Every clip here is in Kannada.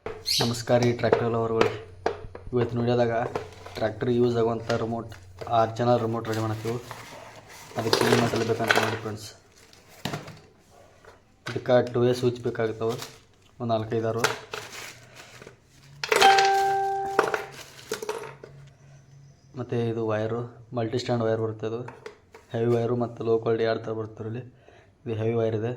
ನಮಸ್ಕಾರ ರೀ ಟ್ರ್ಯಾಕ್ಟರ್ ಲವರ್ಗಳು. ಇವತ್ತು ನೋಡಿದಾಗ ಟ್ರ್ಯಾಕ್ಟರ್ ಯೂಸ್ ಆಗುವಂಥ ರಿಮೋಟ್ 6 ಚಾನಲ್ ರಿಮೋಟ್ ರೆಡಿ ಮಾಡ್ತೀವಿ. ಅದಕ್ಕೆ ಏನು ಮಾಡಲು ಬೇಕಂತ ನೋಡಿ ಫ್ರೆಂಡ್ಸ್. ಇದಕ್ಕೆ 2 ಸ್ವಿಚ್ ಬೇಕಾಗ್ತವೆ, ಒಂದು 4-5 ಮತ್ತು ಇದು ವೈರು ಮಲ್ಟಿ ಸ್ಟ್ಯಾಂಡ್ ವೈರ್ ಬರುತ್ತೆ. ಅದು ಹೆವಿ ವೈರು ಮತ್ತು ಲೋ ಕ್ವಾಲಿಟಿ 2 ಥರ ಬರುತ್ತೆ ಇಲ್ಲಿ. ಇದು ಹೆವಿ ವೈರ್ ಇದೆ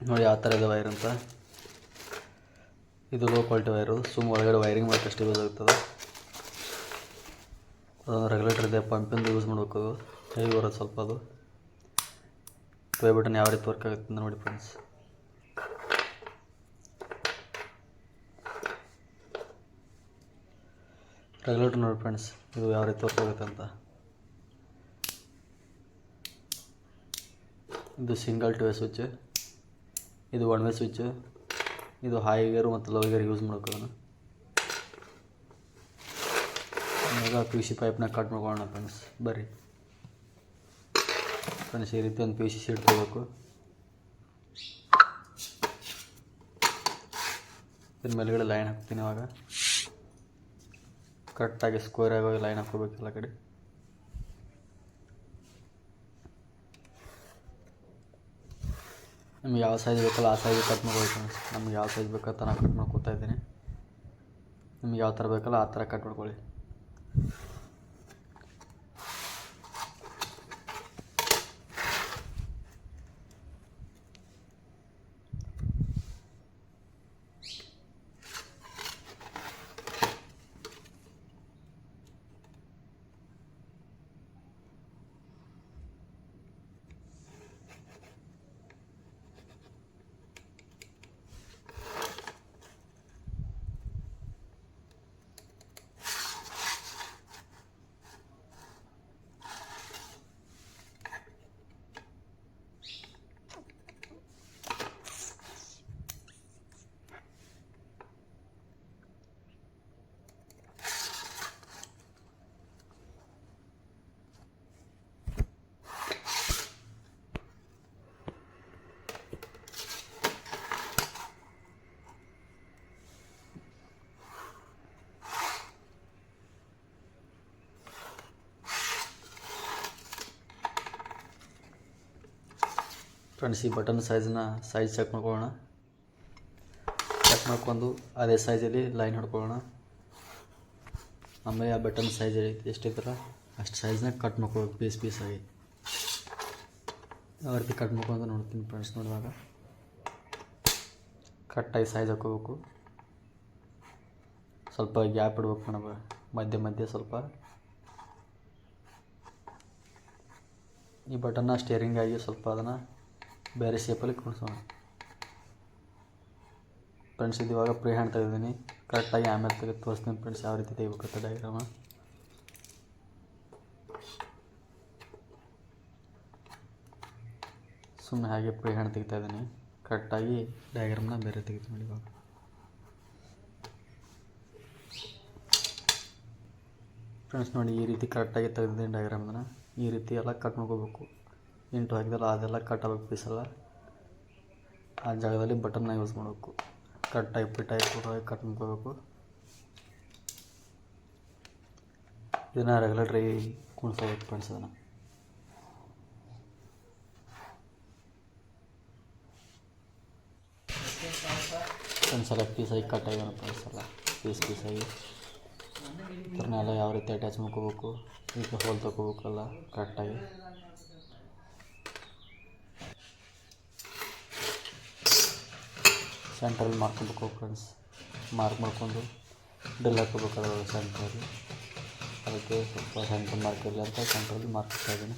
ನೋಡಿ, ಯಾವ ಥರ ಇದೆ ವೈರ್ ಅಂತ. ಇದು ಲೋ ಕ್ವಾಲಿಟಿ ವೈರು, ಒಳಗಡೆ ವೈರಿಂಗ್ ಮಾಡೋಕ್ಕೆ ಅಷ್ಟು ಯೂಸ್ ಆಗ್ತದೆ. ಅದೊಂದು ರೆಗ್ಯುಲೇಟರ್ ಇದೆ, ಪಂಪಿಂದ ಯೂಸ್ ಮಾಡಬೇಕು. ಅದು ಹೆವಿ ಬರೋದು ಸ್ವಲ್ಪ. ಅದು ಪ್ಲೇ ಬಟನ್ ಯಾವ ರೀತಿ ವರ್ಕ್ ಆಗುತ್ತೆ ಅಂತ ನೋಡಿ ಫ್ರೆಂಡ್ಸ್. ರೆಗ್ಯುಲೇಟರ್ ನೋಡಿ ಫ್ರೆಂಡ್ಸ್, ಇದು ಯಾವ ರೀತಿ ವರ್ಕ್ ಆಗುತ್ತೆ ಅಂತ. ಇದು ಸಿಂಗಲ್ 2 ಸ್ವಿಚ್, ಇದು 1 ಸ್ವಿಚ್. ಇದು ಹೈ ಗೇರು ಮತ್ತು ಲೋ ಗೇರ್ ಯೂಸ್ ಮಾಡ್ಕೋಣ. ಇವಾಗ PVC ಪೈಪ್ನ ಕಟ್ ಮಾಡ್ಕೊಳ್ಳೋಣ ಫ್ರೆಂಡ್ಸ್. ಬರ್ರಿ ಫ್ರೆಂಡ್ಸ್, ಈ ರೀತಿ ಒಂದು PVC ಶೀಟ್ ತಗೋಬೇಕು. ಇದ್ರ ಮೇಲ್ಗಡೆ ಲೈನ್ ಹಾಕ್ತೀನಿ. ಇವಾಗ ಕರೆಕ್ಟಾಗಿ ಸ್ಕ್ವೇರ್ ಆಗೋಗಿ ಲೈನ್ ಹಾಕೋಬೇಕು ಎಲ್ಲ ಕಡೆ. ನಿಮ್ಗೆ ಯಾವ ಸೈಜ್ ಬೇಕಲ್ಲ ಆ ಸೈಜ್ ಕಟ್ ಮಾಡ್ಕೊಳ್ಳಿ ಫ್ರೆಂಡ್ಸ್. ನಮ್ಗೆ ಯಾವ ಸೈಜ್ ಬೇಕಂತ ನಾನು ಕಟ್ ಮಾಡ್ಕೊತಾ ಇದ್ದೀನಿ. ನಿಮ್ಗೆ ಯಾವ ಥರ ಬೇಕಲ್ಲ ಆ ಥರ ಕಟ್ ಮಾಡ್ಕೊಳ್ಳಿ. ಫ್ರೆಂಡ್ಸ್, ಈ ಬಟನ್ ಸೈಜ್ ಚೆಕ್ ಮಾಡ್ಕೊಳ್ಳೋಣ. ಚೆಕ್ ಮಾಡ್ಕೊಂಡು ಅದೇ ಸೈಜಲ್ಲಿ ಲೈನ್ ಹೊಡ್ಕೊಳ್ಳೋಣ. ಆಮೇಲೆ ಆ ಬಟನ್ ಸೈಜ್ ಎಷ್ಟಿದ್ರೆ ಅಷ್ಟು ಸೈಜ್ನ ಕಟ್ ಮಾಡ್ಕೋಬೇಕು ಪೀಸಾಗಿ. ಯಾವ ರೀತಿ ಕಟ್ ಮಾಡ್ಕೊಂಡು ನೋಡ್ತೀನಿ ಫ್ರೆಂಡ್ಸ್. ನೋಡುವಾಗ ಕಟ್ಟಾಗಿ ಸೈಜ್ ಹಾಕೋಬೇಕು. ಸ್ವಲ್ಪ ಗ್ಯಾಪ್ ಇಡ್ಬೇಕು ನಮಗೆ ಮಧ್ಯೆ ಸ್ವಲ್ಪ. ಈ ಬಟನ್ನ ಸ್ಟೇರಿಂಗ್ ಆಗಿ ಸ್ವಲ್ಪ ಅದನ್ನು ಬೇರೆ ಶೇಪಲ್ಲಿ ಕುಣಿಸೋಣ ಫ್ರೆಂಡ್ಸ್. ಇದು ಇವಾಗ ಫ್ರೀ ಹ್ಯಾಂಡ್ ತೆಗೆದಿದ್ದೀನಿ. ಕರೆಕ್ಟಾಗಿ ಆಮೇಲೆ ತೆಗೆದು ತೋರಿಸ್ತೀನಿ ಫ್ರೆಂಡ್ಸ್ ಯಾವ ರೀತಿ ತೆಗಿಬೇಕಂತ ಡಯಾಗ್ರಾಮ. ಸುಮ್ಮನೆ ಹಾಗೆ ಫ್ರೀ ಹ್ಯಾಂಡ್ ತೆಗಿತಾ ಇದ್ದೀನಿ. ಕರೆಕ್ಟಾಗಿ ಡಯಾಗ್ರಾಮ್ನ ಬೇರೆ ತೆಗಿತೀನಿ ನೋಡಿ. ಇವಾಗ ಫ್ರೆಂಡ್ಸ್ ನೋಡಿ, ಈ ರೀತಿ ಕರೆಕ್ಟಾಗಿ ತೆಗೆದಿದ್ದೀನಿ ಡಯಾಗ್ರಾಮ್ನ. ಈ ರೀತಿ ಎಲ್ಲ ಕಟ್ ಮಾಡ್ಕೋಬೇಕು. ಇಂಟು ಹಾಕಿದಲ್ಲ ಅದೆಲ್ಲ ಕಟ್ ಆಗಬೇಕು ಪೀಸೆಲ್ಲ. ಆ ಜಾಗದಲ್ಲಿ ಬಟನ್ನ ಯೂಸ್ ಮಾಡಬೇಕು. ಕಟ್ಟಾಗಿ ಕಟ್ ಮಾಡ್ಕೋಬೇಕು. ಇದನ್ನು ರೆಗ್ಯುಲೇಟ್ರಿ ಕುಣಿಸೋಬೇಕು ಫ್ರೆಂಡ್ಸ್. ಅದನ್ನು ಫ್ರೆಂಡ್ಸೆಲ್ಲ ಪೀಸಾಗಿ ಕಟ್ಟಾಗಿ ಫ್ರೆಂಡ್ಸ್ ಎಲ್ಲ ಪೀಸಾಗಿ. ಇದನ್ನೆಲ್ಲ ಯಾವ ರೀತಿ ಅಟ್ಯಾಚ್ ಮಾಡ್ಕೋಬೇಕು, ಇದಕ್ಕೆ ಹೋಲ್ ತಗೋಬೇಕಲ್ಲ ಕರೆಕ್ಟಾಗಿ. ಸೆಂಟ್ರಲ್ಲಿ ಮಾಡ್ಕೊಬೇಕು ಫ್ರೆಂಡ್ಸ್. ಮಾರ್ಕ್ ಮಾಡ್ಕೊಂಡು ಡ್ರಿಲ್ ಹಾಕೋಬೇಕಾದ್ರೆ ಸೆಂಟ್ರಲ್ಲಿ. ಅದಕ್ಕೆ ಸ್ವಲ್ಪ ಸೆಂಟ್ರಲ್ ಮಾರ್ಕ್ ಇರಲಿ ಅಂತ ಸೆಂಟ್ರಲ್ಲಿ ಮಾರ್ಕ್ ಮಾಡ್ತಾ ಇದ್ದೀನಿ.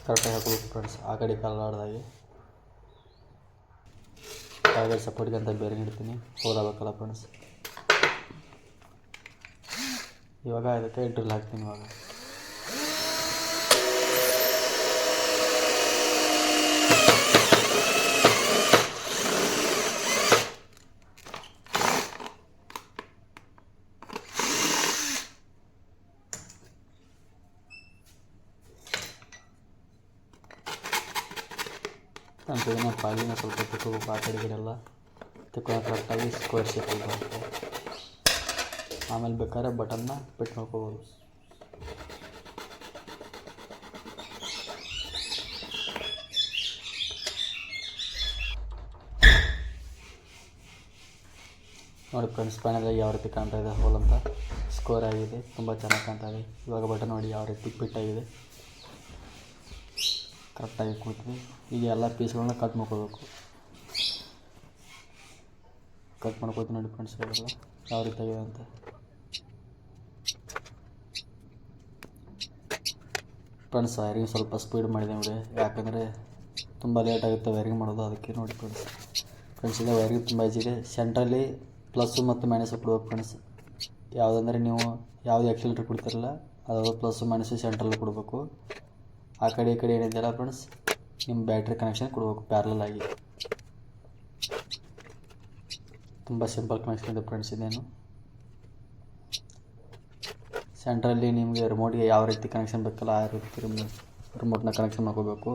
ಕರೆಕ್ಟಾಗಿ ಹಾಕೋಬೇಕು ಫ್ರೆಂಡ್ಸ್. ಆ ಕಡೆ ಕಲ್ಲಾಡ್ದಾಗೆ ಕೆಳಗಡೆ ಸಪೋರ್ಟ್ಗೆ ಅಂತ ಬೇರೆ ಇಡ್ತೀನಿ. ಹೋಲಾಗಬೇಕಲ್ಲ ಫ್ರೆಂಡ್ಸ್. ಇವಾಗ ಇದಕ್ಕೆ ಡ್ರಿಲ್ ಹಾಕ್ತೀನಿ. ಇವಾಗ ಅಂತ ಇದನ್ನು ಪಾಲಿನ ಸ್ವಲ್ಪ ತಿಕ್ಕೋಬೇಕು, ಆ ಕಡೆ ಎಲ್ಲ ತಿಕ್ಕೊಂಡು ಕರೆಕ್ಟಾಗಿ ಸ್ಕ್ವೇರ್ ಶೇಪಲ್ಲಿ ಬರುತ್ತೆ. ಆಮೇಲೆ ಬೇಕಾದ್ರೆ ಬಟನ್ನ ಫಿಟ್ ಮಾಡ್ಕೋಬೋದು. ನೋಡಿ ಫ್ರೆಂಡ್ಸ್, ಪ್ಯಾನಲಾಗಿ ಯಾವ ರೀತಿ ಕಾಣ್ತಾ ಇದೆ ಹೋಲ್ ಅಂತ ಸ್ಕೋರ್ ಆಗಿದೆ, ತುಂಬ ಚೆನ್ನಾಗಿ ಕಾಣ್ತಾ ಇದೆ. ಇವಾಗ ಬಟನ್ ನೋಡಿ ಯಾವ ರೀತಿ ಫಿಟ್ ಆಗಿದೆ, ಕರೆಕ್ಟಾಗಿ ಕೂತಿದೆ. ಈಗ ಎಲ್ಲ ಪೀಸ್ಗಳನ್ನ ಕಟ್ ಮಾಡ್ಕೋಬೇಕು. ಕಟ್ ಮಾಡ್ಕೋತೀನಿ ನೋಡಿ ಫ್ರೆಂಡ್ಸ್, ಇವೆಲ್ಲ ಯಾವ ರೀತಿ ಆಗಿದೆ ಅಂತ. ಫ್ರೆಂಡ್ಸ್, ವೈರಿಂಗ್ ಸ್ವಲ್ಪ ಸ್ಪೀಡ್ ಮಾಡಿದೆ ನೋಡಿ, ಯಾಕಂದರೆ ತುಂಬ ಲೇಟ್ ಆಗುತ್ತೆ ವೈರಿಂಗ್ ಮಾಡೋದು, ಅದಕ್ಕೆ ನೋಡಿ ಫ್ರೆಂಡ್ಸ್ ಇದೆ ವೈರಿಂಗ್ ತುಂಬ ಈಜಿ ಇದೆ. ಸೆಂಟ್ರಲ್ಲಿ ಪ್ಲಸ್ಸು ಮತ್ತು ಮೈನಸ್ಸು ಕೊಡ್ಬೇಕು ಫ್ರೆಂಡ್ಸ್. ಯಾವುದಂದರೆ ನೀವು ಯಾವುದು ಆ್ಯಕ್ಸಿಲೇಟ್ರ್ ಕೊಡ್ತಿರಲ್ಲ ಅದು ಪ್ಲಸ್ಸು ಮೈನಸ್ಸು ಸೆಂಟ್ರಲ್ಲಿ ಕೊಡಬೇಕು. ಆ ಕಡೆ ಈ ಕಡೆ ಏನಿದೆಯಲ್ಲ ಫ್ರೆಂಡ್ಸ್, ನಿಮ್ಮ ಬ್ಯಾಟ್ರಿ ಕನೆಕ್ಷನ್ ಕೊಡಬೇಕು ಪ್ಯಾರಲಲ್ ಆಗಿ. ತುಂಬ ಸಿಂಪಲ್ ಕನೆಕ್ಷನ್ ಇದೆ ಫ್ರೆಂಡ್ಸ್ ಇದೇನು. ಸೆಂಟ್ರಲ್ಲಿ ನಿಮಗೆ ರಿಮೋಟ್ಗೆ ಯಾವ ರೀತಿ ಕನೆಕ್ಷನ್ ಬೇಕಲ್ಲ ಆ ರೀತಿ ರಿಮೋಟ್ನ ಕನೆಕ್ಷನ್ ಮಾಡ್ಕೋಬೇಕು.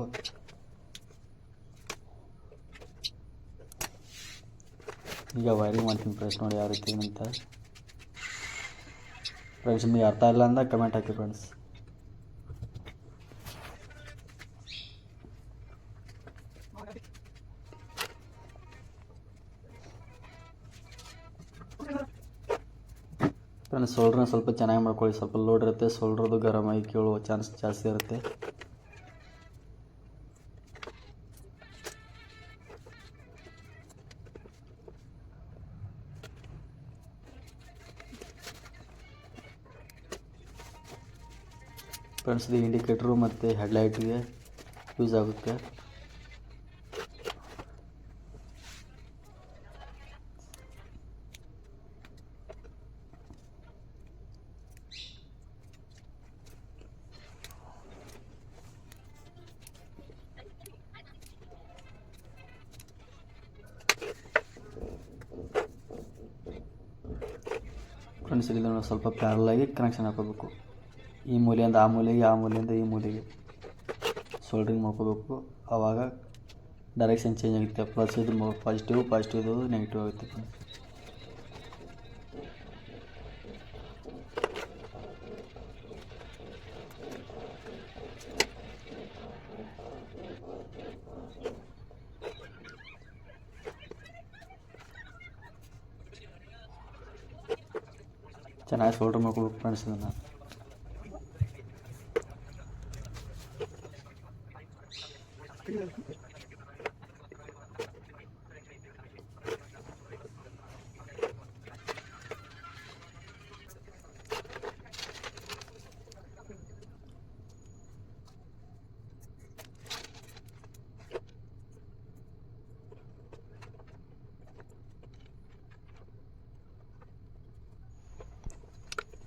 ಈಗ ವೈರಿಂಗ್ ಮಾಡ್ತೀನಿ ಫ್ರೆಂಡ್ಸ್, ನೋಡಿ ಯಾವ ರೀತಿ ಅಂತ. ಫ್ರೆಂಡ್ಸ್ ನಿಮಗೆ ಅರ್ಥ ಇಲ್ಲ ಅಂದ್ರೆ ಕಮೆಂಟ್ ಹಾಕಿ ಫ್ರೆಂಡ್ಸ್. ಫ್ರೆಂಡ್ಸ್ ಸೋಲ್ಡ್ರನ್ನ ಸ್ವಲ್ಪ ಚೆನ್ನಾಗಿ ಮಾಡ್ಕೊಳ್ಳಿ, ಸ್ವಲ್ಪ ಲೋಡ್ ಇರುತ್ತೆ, ಸೋಲ್ಡ್ರದು ಗರಮ್ ಆಗಿ ಕೇಳುವ ಚಾನ್ಸ್ ಜಾಸ್ತಿ ಇರುತ್ತೆ. ಫ್ರೆಂಡ್ಸ್ ಇದು ಇಂಡಿಕೇಟ್ರು ಮತ್ತು ಹೆಡ್ಲೈಟ್ಗೆ ಯೂಸ್ ಆಗುತ್ತೆ. ಫ್ರೆಂಡ್ಸ್ ಇಲ್ಲಿ ಸ್ವಲ್ಪ ಪ್ಯಾರಲಾಗಿ ಕನೆಕ್ಷನ್ ಹಾಕೋಬೇಕು. ಈ ಮೂಲೆಯಿಂದ ಆ ಮೂಲೆಗೆ, ಆ ಮೂಲೆಯಿಂದ ಈ ಮೂಲೆಗೆ ಸೋಲ್ಡ್ರಿಂಗ್ ಮಾಡ್ಕೋಬೇಕು. ಆವಾಗ ಡೈರೆಕ್ಷನ್ ಚೇಂಜ್ ಆಗುತ್ತೆ. ಪ್ಲಸ್ ಇದು ಪಾಸಿಟಿವ್, ಪಾಸಿಟಿವ್ ಇದು ನೆಗೆಟಿವ್ ಆಗುತ್ತೆ. ಚೆನ್ನಾಗಿ ಸೋಲ್ಡ್ರ್ ಮಾಡ್ಕೋಬೇಕು ಫ್ರೆಂಡ್ಸ್ ಇದನ್ನು.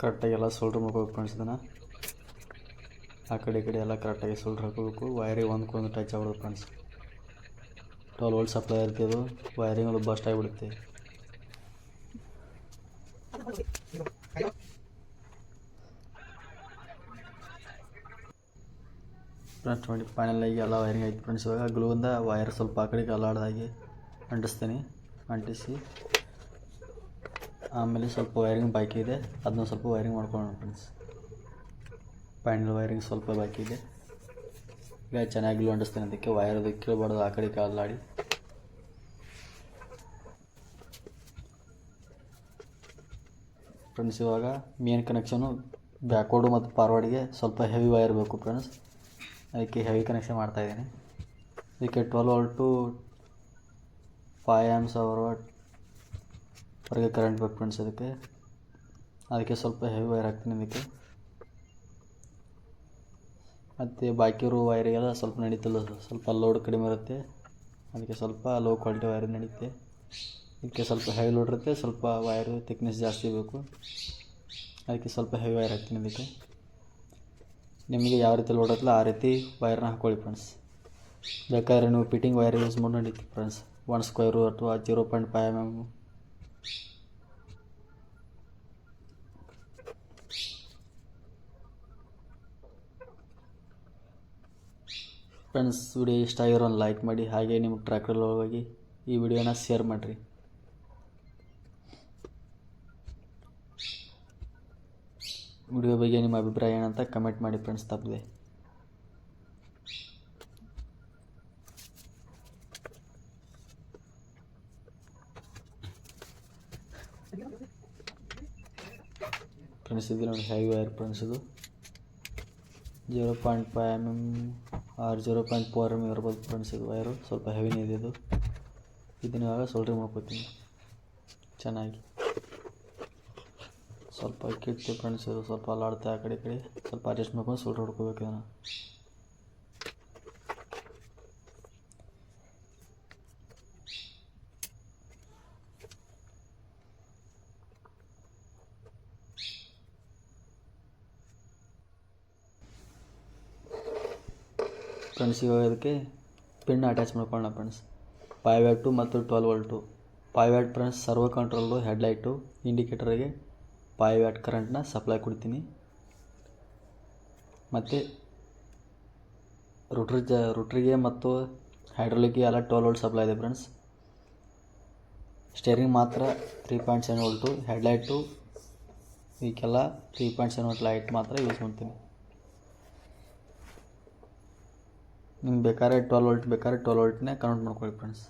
ಕರೆಕ್ಟಾಗಿ ಎಲ್ಲ ಸೋಲ್ಡ್ರ್ ಮಾಡ್ಕೋಬೇಕು ಫ್ರೆಂಡ್ಸ್ ಇದನ್ನು. ಆ ಕಡೆ ಈ ಕಡೆ ಎಲ್ಲ ಕರೆಕ್ಟಾಗಿ ಸೋಲ್ಡ್ರ್ ಹಾಕೋಬೇಕು. ವೈರಿಗೆ ಒಂದಕ್ಕೊಂದು ಟಚ್ ಆಗ್ಬಿಡುತ್ತೆ ಫ್ರೆಂಡ್ಸ್. 12 ವೋಲ್ಟ್ ಸಪ್ಲೈ ಇರುತ್ತೆ, ಅದು ವೈರಿಂಗ್ ಅದು ಬಸ್ಟ್ ಆಗಿಬಿಡುತ್ತೆ. ಫ್ರೆಂಡ್ಸ್ ನೋಡಿ ಫೈನಲಾಗಿ ಎಲ್ಲ ವೈರಿಂಗ್ ಆಯ್ತು ಫ್ರೆಂಡ್ಸ್. ಇವಾಗ ಗ್ಲೂಯಿಂದ ವೈರ್ ಸ್ವಲ್ಪ ಆ ಕಡೆಗೆ ಅಲ್ಲಾಡ್ದಾಗಿ ಅಂಟಿಸ್ತೀನಿ. ಅಂಟಿಸಿ ಆಮೇಲೆ ಸ್ವಲ್ಪ ವೈರಿಂಗ್ ಬಾಕಿ ಇದೆ, ಅದನ್ನ ಸ್ವಲ್ಪ ವೈರಿಂಗ್ ಮಾಡ್ಕೊಳ್ಳೋಣ ಫ್ರೆಂಡ್ಸ್. ಫೈನಲ್ ವೈರಿಂಗ್ ಸ್ವಲ್ಪ ಬಾಕಿ ಇದೆ. ಈಗ ಚೆನ್ನಾಗಿ ಗ್ಲೂ ಅಂಟಿಸ್ತೀನಿ, ಅದಕ್ಕೆ ವೈರ್ ಅದಕ್ಕೆ ಕೀಳ್ಬಾರ್ದು, ಆ ಕಡೆ ಅಲ್ಲಾಡಿ. ಫ್ರೆಂಡ್ಸ್ ಇವಾಗ ಮೇನ್ ಕನೆಕ್ಷನು ಬ್ಯಾಕ್ವರ್ಡು ಮತ್ತು ಫಾರ್ವರ್ಡ್ಗೆ ಸ್ವಲ್ಪ ಹೆವಿ ವೈರ್ ಬೇಕು ಫ್ರೆಂಡ್ಸ್, ಅದಕ್ಕೆ ಹೆವಿ ಕನೆಕ್ಷನ್ ಮಾಡ್ತಾಯಿದ್ದೀನಿ. ಇದಕ್ಕೆ 12 ವೋಲ್ಟ್ ಟು 5 ಆಂಪ್ಸ್ ಹೊರಗೆ ಕರೆಂಟ್ ಬೇಕು ಫ್ರೆಂಡ್ಸ್. ಅದಕ್ಕೆ ಸ್ವಲ್ಪ ಹೆವಿ ವೈರ್ ಹಾಕ್ತೀನಿ ಇದಕ್ಕೆ. ಮತ್ತು ಬಾಕಿ ಇರೋ ವೈರಿಗೆಲ್ಲ ಸ್ವಲ್ಪ ನಡೀತಿಲ್ಲ, ಸ್ವಲ್ಪ ಲೋಡ್ ಕಡಿಮೆ ಇರುತ್ತೆ, ಅದಕ್ಕೆ ಸ್ವಲ್ಪ ಲೋ ಕ್ವಾಲಿಟಿ ವೈರ್ ನಡೀತೆ. ಇದಕ್ಕೆ ಸ್ವಲ್ಪ ಹೆವಿ ಲೋಡ್ ಇರುತ್ತೆ, ಸ್ವಲ್ಪ ವೈರು ಥಿಕ್ನೆಸ್ ಜಾಸ್ತಿ ಬೇಕು, ಅದಕ್ಕೆ ಸ್ವಲ್ಪ ಹೆವಿ ವೈರ್ ಹಾಕ್ತೀನಿ ಇದಕ್ಕೆ. ನಿಮಗೆ ಯಾವ ರೀತಿ ಲೋಡ್ ಇರುತ್ತಲ್ಲ ಆ ರೀತಿ ವೈರ್ನ ಹಾಕ್ಕೊಳ್ಳಿ ಫ್ರೆಂಡ್ಸ್. ಬೇಕಾದ್ರೆ ನೀವು ಫಿಟ್ಟಿಂಗ್ ವೈರ್ ಯೂಸ್ ಮಾಡಿ ನಡೀತೀವಿ ಫ್ರೆಂಡ್ಸ್. 1 ಸ್ಕ್ವೇರು ಅಥವಾ 0.5 mm. ಫ್ರೆಂಡ್ಸ್, ವಿಡಿಯೋ ಇಷ್ಟ ಆಗಿರೋ ಒಂದು ಲೈಕ್ ಮಾಡಿ, ಹಾಗೆ ನಿಮ್ಮ ಟ್ರ್ಯಾಕ್ಟರ್ ಹೋಗಿ ಈ ವಿಡಿಯೋನ ಶೇರ್ ಮಾಡಿರಿ. ವಿಡಿಯೋ ಬಗ್ಗೆ ನಿಮ್ಮ ಅಭಿಪ್ರಾಯ ಏನಂತ ಕಮೆಂಟ್ ಮಾಡಿ ಫ್ರೆಂಡ್ಸ್, ತಪ್ಪದೆ. ಫ್ರೆಂಡ್ಸ್, ಇದು ನೋಡಿ ಹೆವಿ ವೈರ್ ಫ್ರೆಂಡ್ಸ್. ಇದು 0.5 mm ಆರ್ 0.4 mm ಇರ್ಬೋದು ಫ್ರೆಂಡ್ಸ್. ಇದು ವೈರು ಸ್ವಲ್ಪ ಹೆವಿನೇ ಇದೆ. ಇದನ್ನ ಇವಾಗ ಸೋಲ್ಡ್ರಿಂಗ್ ಮಾಡ್ಕೋತೀನಿ ಚೆನ್ನಾಗಿ. ಸ್ವಲ್ಪ ಕಿತ್ತು ಫ್ರೆಂಡ್ಸ್, ಇದು ಸ್ವಲ್ಪ ಅಲ್ಲಾಡುತ್ತೆ ಆ ಕಡೆ ಈ ಕಡೆ. ಸ್ವಲ್ಪ ಅಡ್ಜಸ್ಟ್ ಮಾಡ್ಕೊಂಡು ಸೋಲ್ಡ್ರ್ ಹೊಡ್ಕೋಬೇಕು ಇದನ್ನು. ಫ್ರೆಂಡ್ಸ್, ಇವಾಗ ಇದಕ್ಕೆ ಪಿನ್ ಅಟ್ಯಾಚ್ ಮಾಡ್ಕೊಳ್ಳೋಣ ಫ್ರೆಂಡ್ಸ್. 5 ವ್ಯಾಟು ಮತ್ತು 12 volt. 5 watt friends servo control headlight ಇಂಡಿಕೇಟರಿಗೆ 5 ವ್ಯಾಟ್ ಕರೆಂಟ್ನ ಸಪ್ಲೈ ಕೊಡ್ತೀನಿ. ಮತ್ತು ರೂಟ್ರಿಗೆ ಮತ್ತು ಹೈಡ್ರಾಲಿಕ್ಗೆ ಎಲ್ಲ 12 ವೋಲ್ಟ್ ಸಪ್ಲೈ ಇದೆ ಫ್ರೆಂಡ್ಸ್. ಸ್ಟೇರಿಂಗ್ ಮಾತ್ರ 3.7 ವೋಲ್ಟು, ಹೆಡ್ಲೈಟು ಇವಕ್ಕೆಲ್ಲ 3.7 ವೋಲ್ಟ್ ಲೈಟ್ ಮಾತ್ರ ಯೂಸ್ ಮಾಡ್ತೀನಿ. ನಿಮ್ಗೆ ಬೇಕಾದ್ರೆ 12 ವೋಲ್ಟ್ ಬೇಕಾದ್ರೆ 12 ವೋಲ್ಟ್ನೇ ಕನ್ವರ್ಟ್ ಮಾಡ್ಕೊಳ್ಳಿ ಫ್ರೆಂಡ್ಸ್.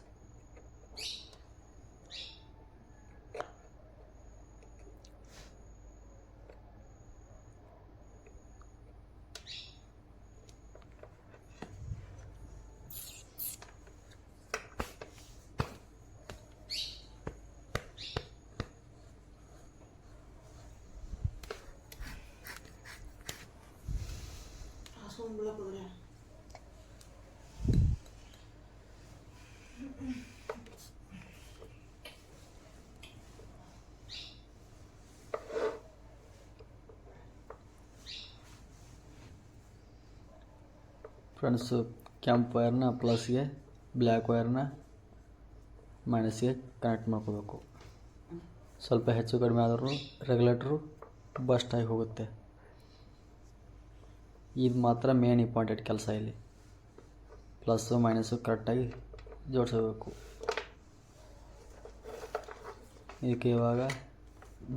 ಫ್ರೆಂಡ್ಸು, ಕೆಂಪು ವೈರ್ನ ಪ್ಲಸ್ಗೆ, ಬ್ಲ್ಯಾಕ್ ವೈರ್ನ ಮೈನಸ್ಗೆ ಕನೆಕ್ಟ್ ಮಾಡ್ಕೋಬೇಕು. ಸ್ವಲ್ಪ ಹೆಚ್ಚು ಕಡಿಮೆ ಆದರೂ ರೆಗ್ಯುಲೇಟ್ರು ಬಸ್ಟ್ ಆಗಿ ಹೋಗುತ್ತೆ. ಇದು ಮಾತ್ರ ಮೇನ್ ಇಂಪಾರ್ಟೆಂಟ್ ಕೆಲಸ ಇಲ್ಲಿ. ಪ್ಲಸ್ಸು ಮೈನಸ್ಸು ಕರೆಕ್ಟಾಗಿ ಜೋಡಿಸಬೇಕು. ಇದಕ್ಕೆ ಇವಾಗ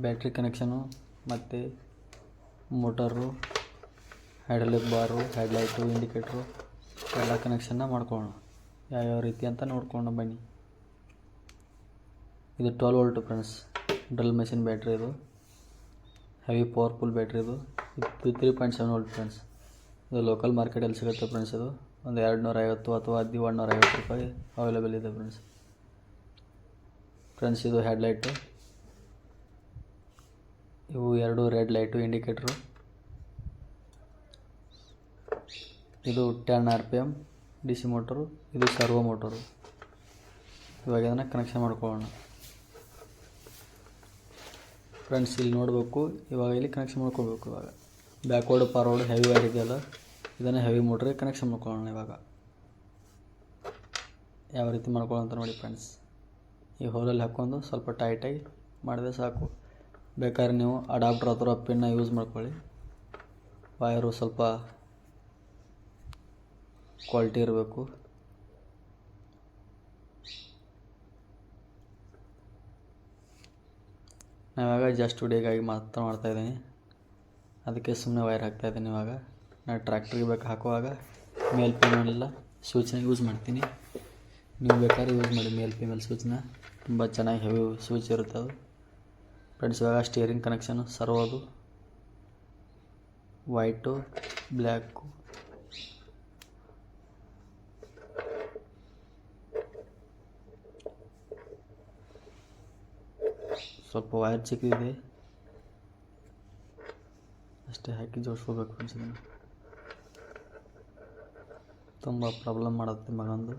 ಬ್ಯಾಟ್ರಿ ಕನೆಕ್ಷನು ಮತ್ತು ಮೋಟರು, ಹೈಡ್ರಾಲಿಕ್ ಬಾರು, ಹೆಡ್ಲೈಟು, ಇಂಡಿಕೇಟ್ರು ಎಲ್ಲ ಕನೆಕ್ಷನ್ನ ಮಾಡ್ಕೊಳ್ಳೋಣ. ಯಾವ್ಯಾವ ರೀತಿ ಅಂತ ನೋಡ್ಕೊಂಡು ಬನ್ನಿ. ಇದು 12 volt friends, drill machine battery. ಇದು ಹೆವಿ ಪವರ್ಫುಲ್ ಬ್ಯಾಟ್ರಿ. ಇದು 3.7 ವೋಲ್ಟ್ ಫ್ರೆಂಡ್ಸ್. ಇದು ಲೋಕಲ್ ಮಾರ್ಕೆಟಲ್ಲಿ ಸಿಗುತ್ತೆ ಫ್ರೆಂಡ್ಸ್. ಇದು ಒಂದು 250 ಅಥವಾ 150 ರೂಪಾಯಿ ಅವೈಲೇಬಲ್ ಇದೆ ಫ್ರೆಂಡ್ಸ್. ಇದು ಹೆಡ್ಲೈಟು, ಇವು 2 ರೆಡ್ ಲೈಟು ಇಂಡಿಕೇಟ್ರು. ಇದು 10 RPM DC ಮೋಟರು, ಇದು ಸರ್ವೋ ಮೋಟರು. ಇವಾಗ ಇದನ್ನು ಕನೆಕ್ಷನ್ ಮಾಡ್ಕೊಳ್ಳೋಣ ಫ್ರೆಂಡ್ಸ್. ಇಲ್ಲಿ ನೋಡಬೇಕು, ಇವಾಗ ಇಲ್ಲಿ ಕನೆಕ್ಷನ್ ಮಾಡ್ಕೋಬೇಕು. ಇವಾಗ ಬ್ಯಾಕ್ವರ್ಡ್ ಫಾರ್ವರ್ಡ್ ಹೆವಿ ವೈರ್ ಇದೆಯಲ್ಲ, ಇದನ್ನು ಹೆವಿ ಮೋಟ್ರಿಗೆ ಕನೆಕ್ಷನ್ ಮಾಡ್ಕೊಳ್ಳೋಣ. ಇವಾಗ ಯಾವ ರೀತಿ ಮಾಡ್ಕೊಳ್ಳೋಂತ ನೋಡಿ ಫ್ರೆಂಡ್ಸ್. ಈ ಹೋಲಲ್ಲಿ ಹಾಕ್ಕೊಂಡು ಸ್ವಲ್ಪ ಟೈಟಾಗಿ ಮಾಡಿದ್ರೆ ಸಾಕು. ಬೇಕಾದ್ರೆ ನೀವು ಅಡಾಪ್ಟರ್ ಅಥವಾ ಪಿನ್ನ ಯೂಸ್ ಮಾಡ್ಕೊಳ್ಳಿ. ವೈರು ಸ್ವಲ್ಪ ಕ್ವಾಲಿಟಿ ಇರಬೇಕು. ನಾವಿವಾಗ ಜಸ್ಟ್ ವಿಡಿಯೋಗಾಗಿ ಮಾತ್ರ ಮಾಡ್ತಾಯಿದ್ದೀನಿ, ಅದಕ್ಕೆ ಸುಮ್ಮನೆ ವೈರ್ ಹಾಕ್ತಾಯಿದ್ದೀನಿ. ಇವಾಗ ನಾನು ಟ್ರ್ಯಾಕ್ಟ್ರಿಗೆ ಬೇಕು ಹಾಕುವಾಗ ಮೇಲ್ ಫೀಮೇಲ್ ಸ್ವಿಚ್ನ ಯೂಸ್ ಮಾಡ್ತೀನಿ. ನೀವು ಬೇಕಾದ್ರೆ ಯೂಸ್ ಮಾಡಿ ಮೇಲ್ ಫೀಮೇಲ್ ಸ್ವಿಚ್ನ, ತುಂಬ ಚೆನ್ನಾಗಿ ಹೆವಿ ಸ್ವಿಚ್ ಇರುತ್ತೆ ಅದು ಫ್ರೆಂಡ್ಸ್. ಇವಾಗ ಸ್ಟೇರಿಂಗ್ ಕನೆಕ್ಷನು ಸರ್ವೋದು ವೈಟು, ಬ್ಲ್ಯಾಕು, ಸ್ವಲ್ಪ ವೈರ್ ಚಿಕ್ಕಿದೆ ಅಷ್ಟೇ, ಹಾಕಿ ಜೋಡಿಸ್ಕೋಬೇಕು ಫ್ರೆಂಡ್ಸ್. ಇದನ್ನು ತುಂಬ ಪ್ರಾಬ್ಲಮ್ ಮಾಡುತ್ತೆ ಮಗಂದು.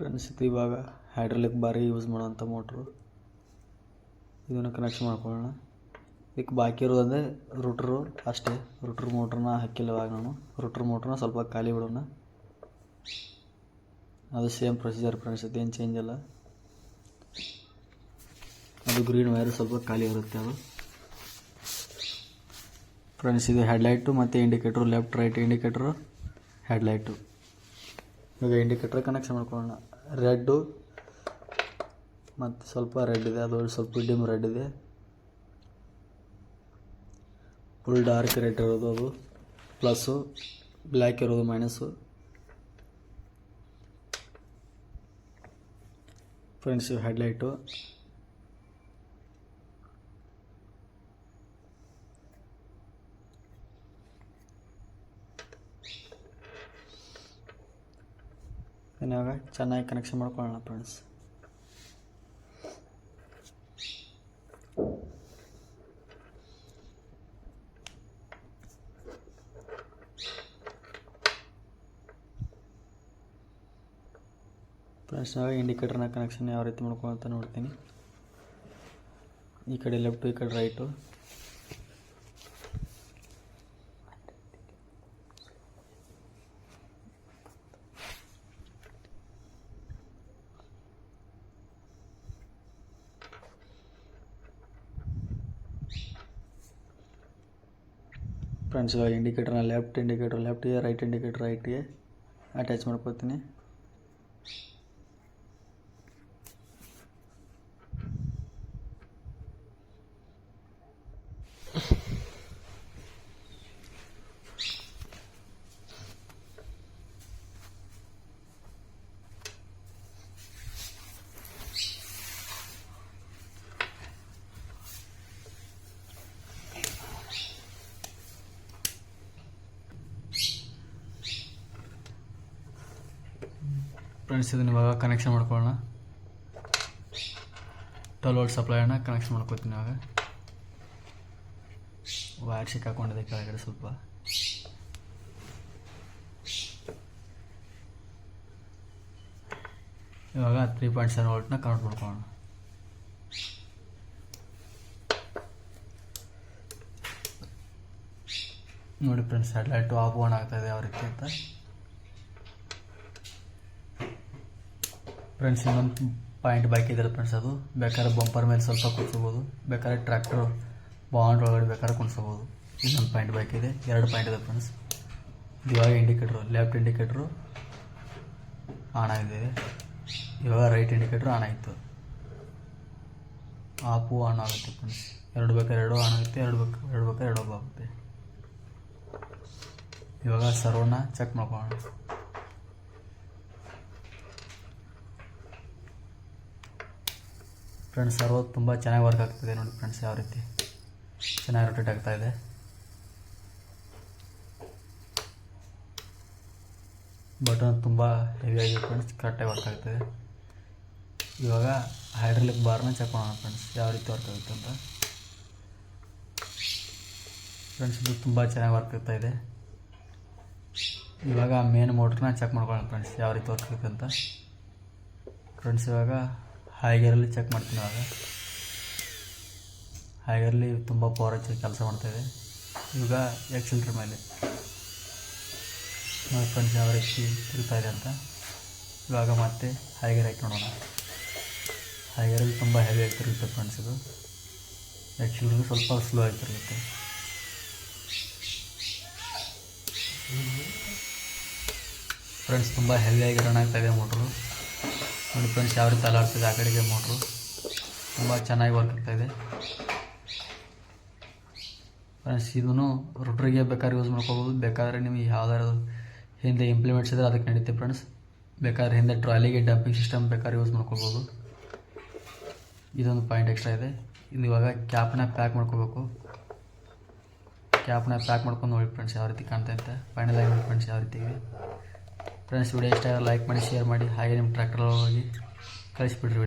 ಫ್ರೆಂಡ್ಸ್ ಇದು ಇವಾಗ ಹೈಡ್ರಾಲಿಕ್ ಬಾರಿ ಯೂಸ್ ಮಾಡೋವಂಥ ಮೋಟ್ರು. ಇದನ್ನು ಕನೆಕ್ಷನ್ ಮಾಡ್ಕೊಳ್ಳೋಣ. ಇದಕ್ಕೆ ಬಾಕಿ ಇರೋದಂದರೆ ರೂಟ್ರು ಅಷ್ಟೇ. ರೂಟ್ರ್ ಮೋಟ್ರನ್ನ ಹಾಕಿಲ್ಲ ಇವಾಗ ನಾನು. ರೂಟ್ರ್ ಮೋಟ್ರನ್ನ ಸ್ವಲ್ಪ ಖಾಲಿ ಬಿಡೋಣ. ಅದು ಸೇಮ್ ಪ್ರೊಸೀಜರ್ ಫ್ರೆಂಡ್ಸ್, ಅದೇನು ಚೇಂಜ್ ಇಲ್ಲ. ಅದು ಗ್ರೀನ್ ವೈರ್ ಸ್ವಲ್ಪ ಖಾಲಿ ಇರುತ್ತೆ ಅದು. ಫ್ರೆಂಡ್ಸ್ ಇದು ಹೆಡ್ಲೈಟು ಮತ್ತು indicator, left right indicator, headlight. ಇವಾಗ ಇಂಡಿಕೇಟ್ರ್ ಕನೆಕ್ಷನ್ ಮಾಡ್ಕೊಳ್ಳೋಣ. ರೆಡ್ಡು ಮತ್ತು ಸ್ವಲ್ಪ ರೆಡ್ ಇದೆ, ಅದು ಸ್ವಲ್ಪ ಡಿಮ್ ರೆಡ್ ಇದೆ. ಫುಲ್ ಡಾರ್ಕ್ ರೆಡ್ ಇರೋದು ಅದು ಪ್ಲಸ್ಸು, ಬ್ಲ್ಯಾಕ್ ಇರೋದು ಮೈನಸ್ಸು. ಫ್ರೆಂಡ್ಸ್ ಇವು ಹೆಡ್ಲೈಟು. ಇವಾಗ ಚೆನ್ನಾಗಿ ಕನೆಕ್ಷನ್ ಮಾಡ್ಕೊಳ್ಳೋಣ ಫ್ರೆಂಡ್ಸ್. ಫ್ರೆಂಡ್ಸ್ ಇವಾಗ ಇಂಡಿಕೇಟರ್ನ ಕನೆಕ್ಷನ್ ಯಾವ ರೀತಿ ಮಾಡ್ಕೊಳ್ಳೋ ಅಂತ ನೋಡ್ತೀನಿ. ಈ ಕಡೆ ಲೆಫ್ಟು, ಈ ಕಡೆ ರೈಟು. ಫ್ರೆಂಡ್ಸ್ ಇವಾಗ ಇಂಡಿಕೇಟರ್ನ ಲೆಫ್ಟ್ ಇಂಡಿಕೇಟರ್ ಲೆಫ್ಟಿಗೆ, ರೈಟ್ ಇಂಡಿಕೇಟರ್ ರೈಟ್ಗೆ ಅಟ್ಯಾಚ್ ಮಾಡ್ಕೊತೀನಿ. ಫ್ರೆಂಡ್ಸ್ ಇದನ್ನು ಇವಾಗ ಕನೆಕ್ಷನ್ ಮಾಡ್ಕೊಳ್ಳೋಣ. 12 ವೋಲ್ಟ್ ಸಪ್ಲೈನ ಕನೆಕ್ಷನ್ ಮಾಡ್ಕೊತೀನಿ. ಇವಾಗ ವೈರ್ ಸಿಕ್ಕಾಕೊಂಡಿದೆ ಕೆಳಗಡೆ ಸ್ವಲ್ಪ. ಇವಾಗ 3.7 ವೋಲ್ಟ್ನ ಕನೆಕ್ಟ್ ಮಾಡ್ಕೊಳ್ಳೋಣ. ನೋಡಿ ಫ್ರೆಂಡ್ಸ್ ಹೆಡ್ಲೈಟು ಆಫ್ ಆನ್ ಆಗ್ತಾಯಿದೆ ಯಾವ ರೀತಿ ಅಂತ. ಫ್ರೆಂಡ್ಸ್ ಇನ್ನೊಂದು ಪಾಯಿಂಟ್ ಬಾಕಿ ಇದೆ ಫ್ರೆಂಡ್ಸ್, ಅದು ಬೇಕಾದ್ರೆ ಬಂಪರ್ ಮೇಲೆ ಸ್ವಲ್ಪ ಕುಣಿಸ್ಬೋದು, ಬೇಕಾದ್ರೆ ಟ್ರ್ಯಾಕ್ಟರ್ ಬಾಂಡ್ ಒಳಗಡೆ ಬೇಕಾದ್ರೆ ಕುಣಿಸ್ಬೋದು. ಇನ್ನೊಂದು ಪಾಯಿಂಟ್ ಬಾಕಿ ಇದೆ, 2 ಪಾಯಿಂಟ್ ಇದೆ ಫ್ರೆಂಡ್ಸ್. ಇವಾಗ ಇಂಡಿಕೇಟ್ರು ಲೆಫ್ಟ್ ಇಂಡಿಕೇಟ್ರು ಆನ್ ಆಗಿದೆ, ಇವಾಗ ರೈಟ್ ಇಂಡಿಕೇಟ್ರು ಆನ್ ಆಯಿತು. ಆಫು ಆನ್ ಆಗುತ್ತೆ ಫ್ರೆಂಡ್ಸ್. 2 ಬೇಕಾದ್ರೆ 2 ಆನ್ ಆಗುತ್ತೆ, 2 ಬೇಕಾದ್ರೆ 2 ಆಫ್ ಆಗುತ್ತೆ. ಇವಾಗ ಸರ್ವನ್ನ ಚೆಕ್ ಮಾಡ್ಕೊಳ್ಳೋಣ. ಫ್ರೆಂಡ್ಸ್ ಸರ್ವ ತುಂಬ ಚೆನ್ನಾಗಿ ವರ್ಕ್ ಆಗ್ತಿದೆ ನೋಡಿ ಫ್ರೆಂಡ್ಸ್, ಯಾವ ರೀತಿ ಚೆನ್ನಾಗಿ ರೊಟೇಟ್ ಆಗ್ತಾಯಿದೆ. ಬಟನ್ ತುಂಬ ಹೆವಿಯಾಗಿ ಫ್ರೆಂಡ್ಸ್ ಕರೆಕ್ಟಾಗಿ ವರ್ಕ್ ಆಗ್ತಾಯಿದೆ. ಇವಾಗ ಹೈಡ್ರಾಲಿಕ್ ಬಾರ್ನ ಚೆಕ್ ಮಾಡೋಣ ಫ್ರೆಂಡ್ಸ್, ಯಾವ ರೀತಿ ವರ್ಕ್ ಆಗುತ್ತೆ ಅಂತ. ಫ್ರೆಂಡ್ಸ್ ಇದು ತುಂಬ ಚೆನ್ನಾಗಿ ವರ್ಕ್ ಆಗ್ತಾಯಿದೆ. ಇವಾಗ ಮೇನ್ ಮೋಟ್ರನ್ನ ಚೆಕ್ ಮಾಡ್ಕೊಳ್ಳೋಣ ಫ್ರೆಂಡ್ಸ್, ಯಾವ ರೀತಿ ವರ್ಕ್ ಆಗುತ್ತೆ ಅಂತ. ಫ್ರೆಂಡ್ಸ್ ಇವಾಗ ಹೈಗೇರಲ್ಲಿ ಚೆಕ್ ಮಾಡ್ತೀನಿ. ಇವಾಗ ಹೈಗೇರಲ್ಲಿ ತುಂಬ ಪವರ್ ಹಚ್ಚಿ ಕೆಲಸ ಮಾಡ್ತಾಯಿದೆ. ಇವಾಗ ಎಕ್ಸಿಲೇಟರ್ ಮೇಲೆ ನೋಡಿ ಫ್ರೆಂಡ್ಸ್ ಯಾವ ರೀತಿ ತಿರುಗ್ತಾಯಿದೆ ಅಂತ. ಇವಾಗ ಮತ್ತೆ ಹೈಗೇರ್ ಹಾಕಿ ನೋಡೋಣ. ಹೈಗೇರಲ್ಲಿ ತುಂಬ ಹೆವಿ ಆಗಿ ತಿರುಗುತ್ತೆ ಫ್ರೆಂಡ್ಸ್ ಇದು. ಎಕ್ಸಿಲೇಟರ್ ಸ್ವಲ್ಪ ಸ್ಲೋ ಆಗಿ ತಿರುಗುತ್ತೆ. ಫ್ರೆಂಡ್ಸ್ ತುಂಬ ಹೆವಿಯಾಗಿ ರನ್ ಆಗ್ತಾಯಿದೆ ಮೋಟ್ರು. ನೋಡಿ ಫ್ರೆಂಡ್ಸ್ ಯಾವ ರೀತಿ ಅಲ್ಲಾಡ್ತಿದೆ ಆ ಕಡೆಗೆ ಮೋಟ್ರು. ತುಂಬ ಚೆನ್ನಾಗಿ ವರ್ಕ್ ಆಗ್ತಾಯಿದೆ ಫ್ರೆಂಡ್ಸ್. ಇದನ್ನು ರೋಟ್ರಿಗೆ ಬೇಕಾದ್ರೆ ಯೂಸ್ ಮಾಡ್ಕೋಬೋದು, ಬೇಕಾದರೆ ನಿಮಗೆ ಯಾವ್ದಾದ್ರು ಹಿಂದೆ ಇಂಪ್ಲಿಮೆಂಟ್ಸ್ ಇದ್ದರೆ ಅದಕ್ಕೆ ನಡೀತೆ ಫ್ರೆಂಡ್ಸ್. ಬೇಕಾದ್ರೆ ಹಿಂದೆ ಟ್ರಾಲಿಗೆ ಡಂಪಿಂಗ್ ಸಿಸ್ಟಮ್ ಬೇಕಾದ್ರೆ ಯೂಸ್ ಮಾಡ್ಕೋಬೋದು. ಇದೊಂದು ಪಾಯಿಂಟ್ ಎಕ್ಸ್ಟ್ರಾ ಇದೆ. ಇದು ಇವಾಗ ಕ್ಯಾಪ್ನ ಪ್ಯಾಕ್ ಮಾಡ್ಕೋಬೇಕು. ಕ್ಯಾಪ್ನ ಪ್ಯಾಕ್ ಮಾಡ್ಕೊಂಡು ನೋಡಿ ಫ್ರೆಂಡ್ಸ್ ಯಾವ ರೀತಿ ಕಾಣ್ತಾ ಅಂತ. ಫೈನಲ್ ಆಗಿ ನೋಡಿ ಫ್ರೆಂಡ್ಸ್ ಯಾವ ರೀತಿ ಇದೆ. ಫ್ರೆಂಡ್ಸ್ ವಿಡಿಯೋ ಇಷ್ಟ ಲೈಕ್ ಮಾಡಿ, ಶೇರ್ ಮಾಡಿ, ಹಾಗೆ ನಿಮ್ಮ ಟ್ರ್ಯಾಕ್ಟರ್ ಹೋಗಿ ಕಳಿಸ್ಬಿಡ್ರಿ.